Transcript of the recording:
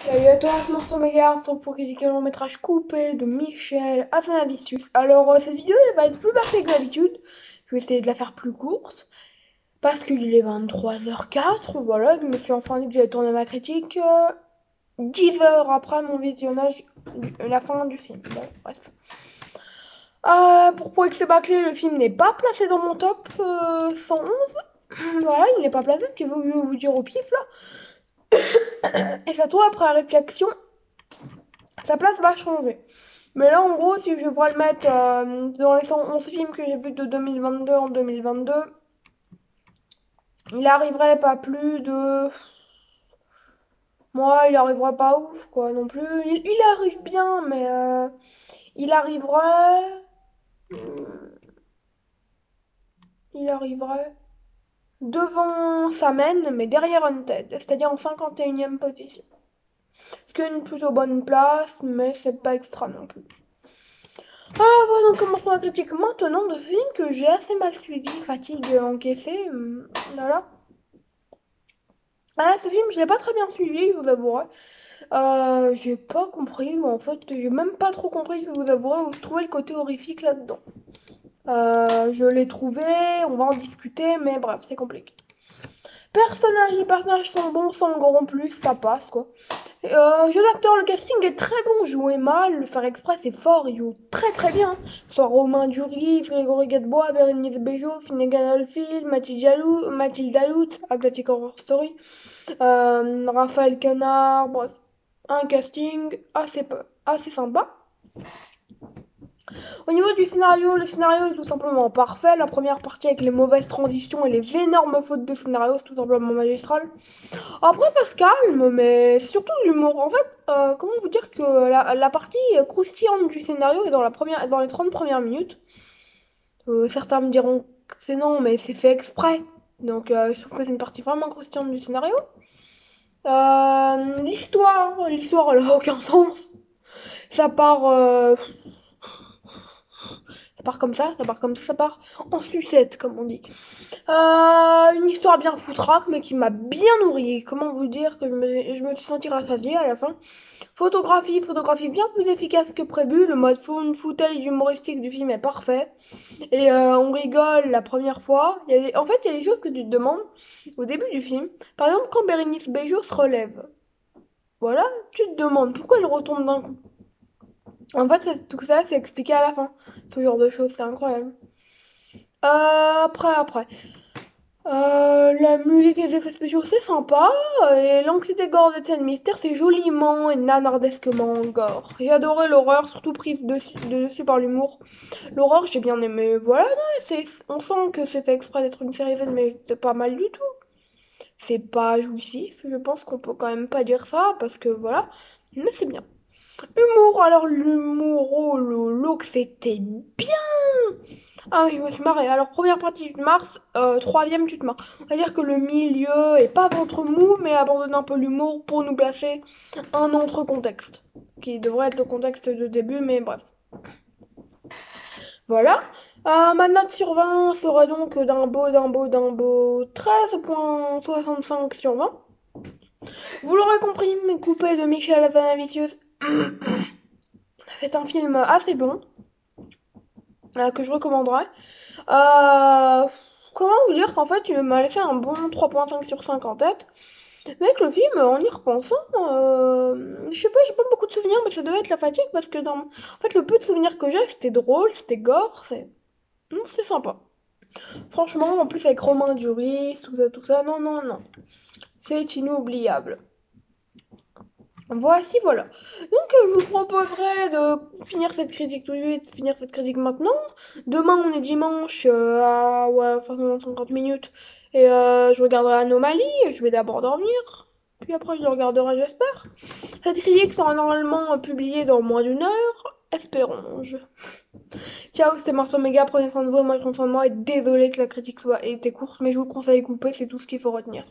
Salut à toi, c'est Martin Mégard, pour critiquer le long métrage coupé de Michel Hazanavicius. Alors, cette vidéo elle va être plus bâclée que d'habitude. Je vais essayer de la faire plus courte. Parce qu'il est 23h04, voilà, je me suis enfin dit que j'allais tourner ma critique 10 heures après mon visionnage, la fin du film. Bon, bref. Pour prouver que c'est bâclé, le film n'est pas placé dans mon top 111. Voilà, il n'est pas placé, ce que je vais vous dire au pif là. Et ça trouve après réflexion, sa place va changer. Mais là, en gros, si je devrais le mettre dans les 111 films que j'ai vus de 2022 en 2022, il arriverait pas plus de... Moi, il arriverait pas ouf, quoi, non plus. Il arrive bien, mais il arriverait... Il arriverait devant Samen, mais derrière Undead, c'est-à-dire en 51e position. Ce qui est une plutôt bonne place, mais c'est pas extra non plus. Voilà, donc commençons la critique maintenant de ce film que j'ai assez mal suivi, fatigue encaissée, voilà. Ce film, je l'ai pas très bien suivi, je vous avouerai. J'ai pas compris, ou en fait, j'ai même pas trop compris, je vous avouerai, où je trouvais le côté horrifique là-dedans. Je l'ai trouvé, on va en discuter, mais bref, c'est compliqué. Les personnages sont bons, sans grand plus, ça passe quoi. Jeu d'acteur, le casting est très bon, jouer mal, le faire exprès c'est fort, il joue très très bien. Soit Romain Duris, Grégory Gadebois, Bérénice Bejo, Finnegan Oldfield, Mathilde Alout, Galactic Horror Story, Raphaël Quenard, bref, un casting assez sympa. Au niveau du scénario, le scénario est tout simplement parfait. La première partie avec les mauvaises transitions et les énormes fautes de scénario, c'est tout simplement magistral. Après, ça se calme, mais surtout l'humour. En fait, comment vous dire que la partie croustillante du scénario est dans les 30 premières minutes. Certains me diront que c'est non, mais c'est fait exprès. Donc, je trouve que c'est une partie vraiment croustillante du scénario. L'histoire, elle a aucun sens. Ça part, ça part en sucette, comme on dit. Une histoire bien foutraque, mais qui m'a bien nourri. Comment vous dire que je me suis sentie rassasiée à la fin. Photographie bien plus efficace que prévu. Le mode footage humoristique du film est parfait. Et on rigole la première fois. En fait, il y a des choses que tu te demandes au début du film. Par exemple, quand Bérénice Bejo se relève. Voilà, tu te demandes pourquoi elle retombe d'un coup. En fait, tout ça, c'est expliqué à la fin. Ce genre de choses, c'est incroyable. Après. La musique et les effets spéciaux, c'est sympa. Et l'anxiété gore des scènes mystères, c'est joliment et nanardesquement gore. J'ai adoré l'horreur, surtout prise dessus par l'humour. L'horreur, j'ai bien aimé. Voilà, non, on sent que c'est fait exprès d'être une série Z, mais c'est pas mal du tout. C'est pas jouissif, je pense qu'on peut quand même pas dire ça, parce que voilà. Mais c'est bien. Humour, alors l'humour, oh lolo, que c'était bien. Ah oui, je me suis marrée. Alors, première partie, tu te marres, troisième, tu te marres. On va dire que le milieu est pas ventre mou, mais abandonne un peu l'humour pour nous placer un autre contexte, qui devrait être le contexte de début, mais bref. Voilà. Ma note sur 20 serait donc d'un beau 13,65 sur 20. Vous l'aurez compris, mes coupés de Michel Hazanavicius, c'est un film assez bon, que je recommanderais. Euh, Comment vous dire qu'en fait, il m'a laissé un bon 3,5 sur 5 en tête. Mais avec le film, en y repensant, je sais pas, j'ai pas beaucoup de souvenirs, mais ça devait être la fatigue parce que en fait, le peu de souvenirs que j'ai, c'était drôle, c'était gore, c'est sympa. Franchement, en plus avec Romain Duris, tout ça, non, non, non. C'est inoubliable. Voilà. Donc, je vous proposerai de finir cette critique tout de suite, finir cette critique maintenant. Demain, on est dimanche, ouais, enfin, 50 minutes. Et je regarderai Anomalie, je vais d'abord dormir. Puis après, je le regarderai, j'espère. Cette critique sera normalement publiée dans moins d'une heure. Espérons-je. Ciao, c'était Marceau Méga, prenez soin de vous, moi je prends soin de moi, et désolé que la critique soit été courte, mais je vous conseille de couper, c'est tout ce qu'il faut retenir.